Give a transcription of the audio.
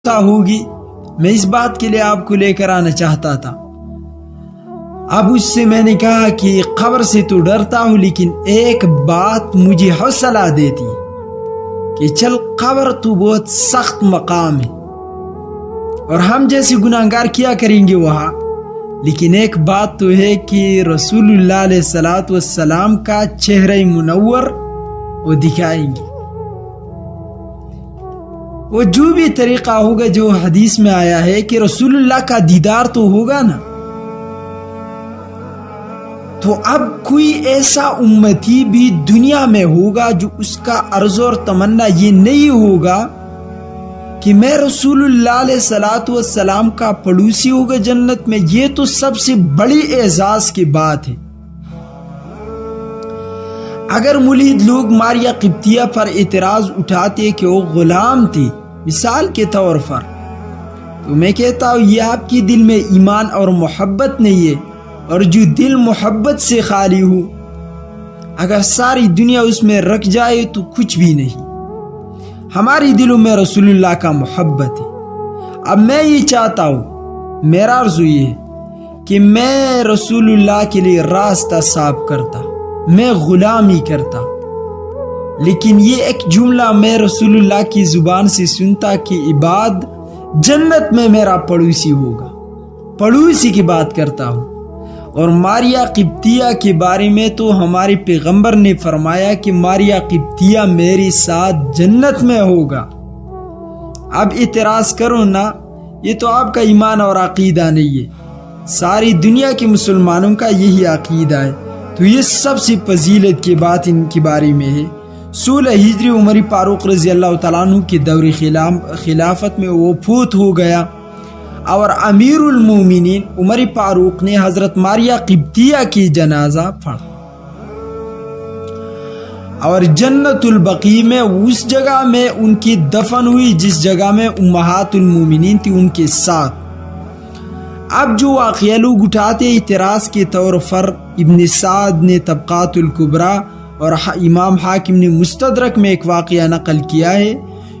ہوگی، میں اس بات کے لیے آپ کو لے کر آنا چاہتا تھا۔ اب اس سے میں نے کہا کہ قبر سے تو ڈرتا ہوں، لیکن ایک بات مجھے حوصلہ دیتی کہ چل، قبر تو بہت سخت مقام ہے اور ہم جیسے گناہگار کیا کریں گے وہاں، لیکن ایک بات تو ہے کہ رسول اللہ علیہ الصلوۃ والسلام کا چہرہ منور وہ دکھائیں گے۔ وہ جو بھی طریقہ ہوگا جو حدیث میں آیا ہے کہ رسول اللہ کا دیدار تو ہوگا نا، تو اب کوئی ایسا امتی بھی دنیا میں ہوگا جو اس کا عرض اور تمنا یہ نہیں ہوگا کہ میں رسول اللہ علیہ الصلوۃ والسلام کا پڑوسی ہوگا جنت میں۔ یہ تو سب سے بڑی اعزاز کی بات ہے۔ اگر ملحد لوگ ماریہ قبطیہ پر اعتراض اٹھاتے کہ وہ غلام تھی مثال کے طور پر، تو میں کہتا ہوں یہ آپ کی دل میں ایمان اور محبت نہیں ہے، اور جو دل محبت سے خالی ہو اگر ساری دنیا اس میں رکھ جائے تو کچھ بھی نہیں۔ ہماری دلوں میں رسول اللہ کا محبت ہے۔ اب میں یہ چاہتا ہوں، میرا آرزو یہ ہے کہ میں رسول اللہ کے لیے راستہ صاف کرتا، میں غلامی کرتا، لیکن یہ ایک جملہ میں رسول اللہ کی زبان سے سنتا کہ عباد جنت میں میرا پڑوسی ہوگا، پڑوسی کی بات کرتا ہوں۔ اور ماریہ قبطیہ کے بارے میں تو ہمارے پیغمبر نے فرمایا کہ ماریہ قبطیہ میرے ساتھ جنت میں ہوگا۔ اب اعتراض کرو نا، یہ تو آپ کا ایمان اور عقیدہ نہیں ہے، ساری دنیا کے مسلمانوں کا یہی عقیدہ ہے، تو یہ سب سے فضیلت کی بات ان کے بارے میں ہے۔ 16 ہجری عمر فاروق رضی اللہ تعالیٰ عنہ کے دور خلافت میں وہ فوت ہو گیا، اور امیر المومنین عمر فاروق نے حضرت ماریہ قبطیہ کی جنازہ پڑھا، اور جنت البقیع میں اس جگہ میں ان کی دفن ہوئی جس جگہ میں امہات المومنین تھی ان کے ساتھ۔ اب جو واقعہ لوگ اٹھاتے اعتراض کے طور پر، ابن سعد نے طبقات الکبریٰ اور امام حاکم نے مستدرک میں ایک واقعہ نقل کیا ہے